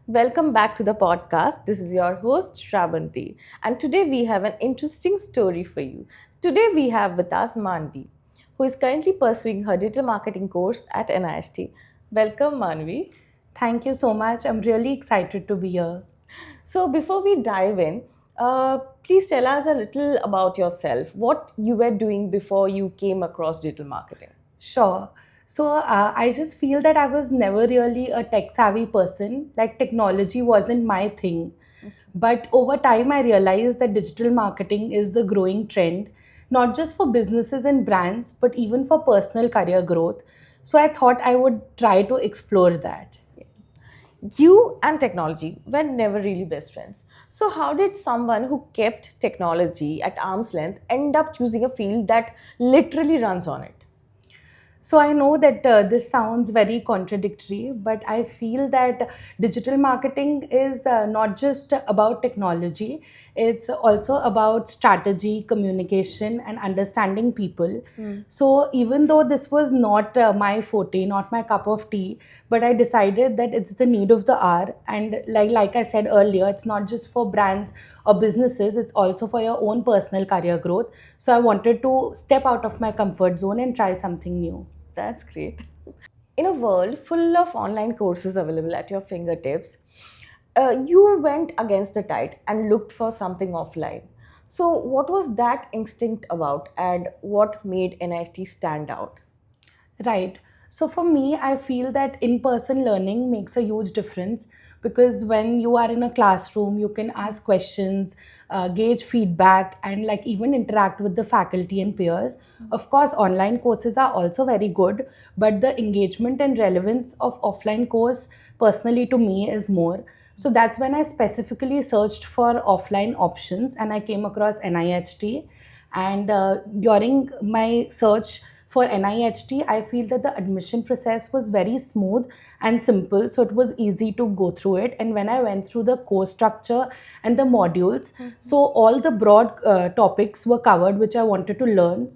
Welcome back to the podcast. This is your host Shravanti, and today we have an interesting story for you. Today we have with us Manvi, who is currently pursuing her digital marketing course at NIHT. Welcome, Manvi. Thank you so much. I'm really excited to be here. So, before we dive in, please tell us a little about yourself. What you were doing before you came across digital marketing. Sure. I just feel that I was never really a tech savvy person. Like, technology wasn't my thing. But over time, I realized that digital marketing is the growing trend, not just for businesses and brands, but even for personal career growth. So, I thought I would try to explore that. You and technology were never really best friends. So, how did someone who kept technology at arm's length end up choosing a field that literally runs on it? So I know that this sounds very contradictory, but I feel that digital marketing is not just about technology, it's also about strategy, communication, and understanding people. So even though this was not my forte, not my cup of tea, but I decided that it's the need of the hour. And like I said earlier, it's not just for brands or businesses, it's also for your own personal career growth. So I wanted to step out of my comfort zone and try something new. That's great. In a world full of online courses available at your fingertips, you went against the tide and looked for something offline. So, what was that instinct about, and what made NIHT stand out? Right. So for me, I feel that in person learning makes a huge difference because when you are in a classroom, you can ask questions, gauge feedback, and like even interact with the faculty and peers. Of course, online courses are also very good, but the engagement and relevance of offline course personally to me is more. So that's when I specifically searched for offline options and I came across NIHT. And during my search for NIHT, I feel that the admission process was very smooth and simple, so it was easy to go through it. And when I went through the course structure and the modules, so all the broad topics were covered which I wanted to learn.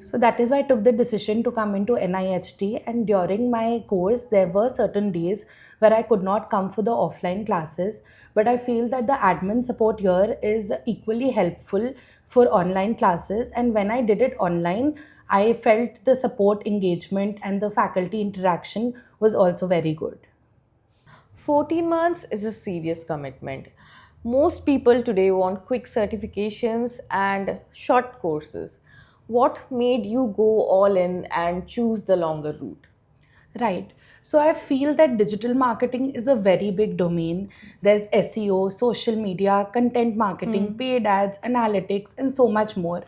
So that is why I took the decision to come into NIHT. And during my course, there were certain days where I could not come for the offline classes. But I feel that the admin support here is equally helpful for online classes. And when I did it online, I felt the support engagement and the faculty interaction was also very good. 14 months is a serious commitment. Most people today want quick certifications and short courses. What made you go all in and choose the longer route? Right. So I feel that digital marketing is a very big domain. There's SEO, social media, content marketing, paid ads, analytics, and so much more.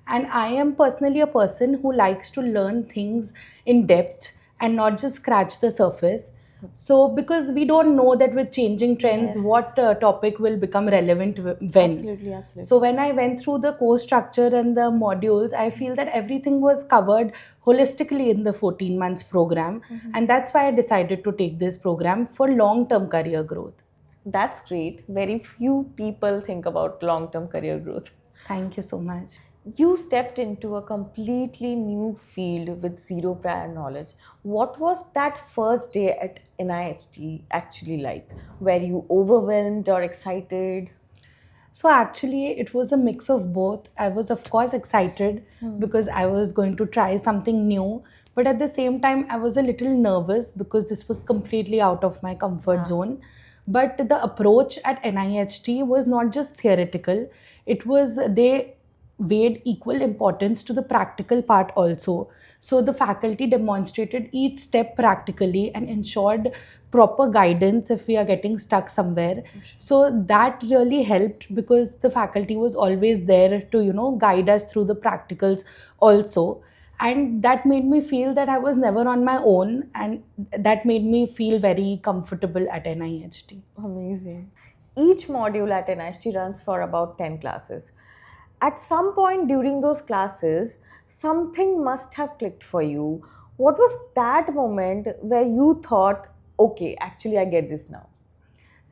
And I am personally a person who likes to learn things in depth and not just scratch the surface. So, because we don't know that with changing trends, Yes, what topic will become relevant when. absolutely, So, absolutely. when I went through the course structure and the modules, I feel that everything was covered holistically in the 14 months program. And that's why I decided to take this program for long term career growth. That's great. Very few people think about long term career growth. Thank you so much. You stepped into a completely new field with zero prior knowledge. What was that first day at NIHT actually like? Were you overwhelmed or excited? So actually, it was a mix of both. I was, of course, excited because I was going to try something new. But at the same time, I was a little nervous because this was completely out of my comfort Yeah. zone. But the approach at NIHT was not just theoretical, it was, they weighed equal importance to the practical part also. So the faculty demonstrated each step practically and ensured proper guidance if we are getting stuck somewhere. So that really helped because the faculty was always there to, guide us through the practicals also. And that made me feel that I was never on my own, and that made me feel very comfortable at NIHT. Amazing. Each module at NIHT runs for about 10 classes. At some point during those classes, something must have clicked for you. What was that moment where you thought, okay, actually, I get this now?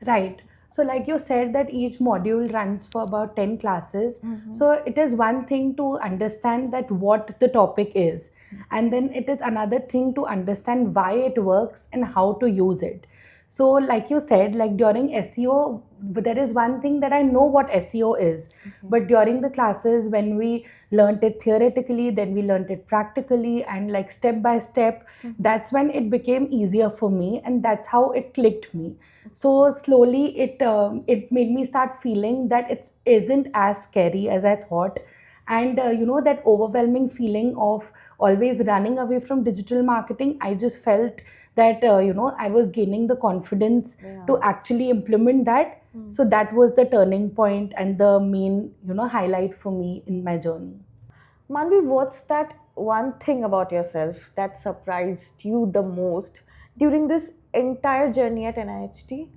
Right. So, like you said, that each module runs for about 10 classes. So, it is one thing to understand that what the topic is, and then it is another thing to understand why it works and how to use it. So like you said, like during SEO, there is one thing that I know what SEO is, Okay. but during the classes when we learned it theoretically, then we learned it practically, and like step by step, Mhm. that's when it became easier for me, and that's how it clicked me. So slowly it made me start feeling that it isn't as scary as I thought. And that overwhelming feeling of always running away from digital marketing, I just felt that I was gaining the confidence Yeah. to actually implement that. Mm. So that was the turning point and the main highlight for me in my journey. Manvi, what's that one thing about yourself that surprised you the most during this entire journey at NIHT?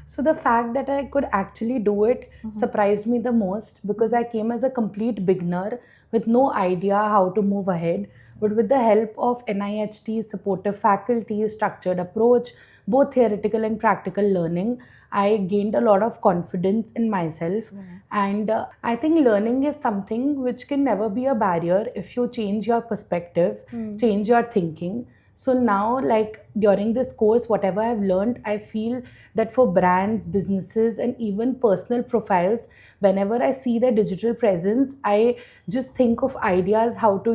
So the fact that I could actually do it Mhm. surprised me the most, because I came as a complete beginner with no idea how to move ahead. But with the help of NIHT, supportive faculty, structured approach, both theoretical and practical learning, I gained a lot of confidence in myself. Yeah. And I think learning is something which can never be a barrier if you change your perspective, Hmm. change your thinking. So now, like during this course, whatever I've learned, I feel that for brands, businesses, and even personal profiles, whenever I see their digital presence, I just think of ideas how to,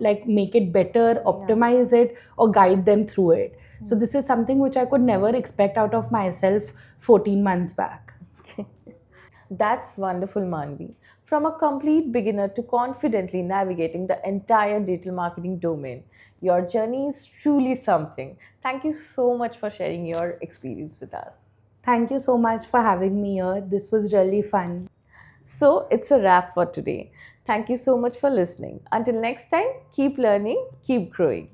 like make it better, Yeah. optimize it, or guide them through it. So Hmm. this is something which I could never expect out of myself 14 months back. That's wonderful, Manvi. From a complete beginner to confidently navigating the entire digital marketing domain, your journey is truly something. Thank you so much for sharing your experience with us. Thank you so much for having me here. This was really fun. So, it's a wrap for today. Thank you so much for listening. Until next time, keep learning, keep growing.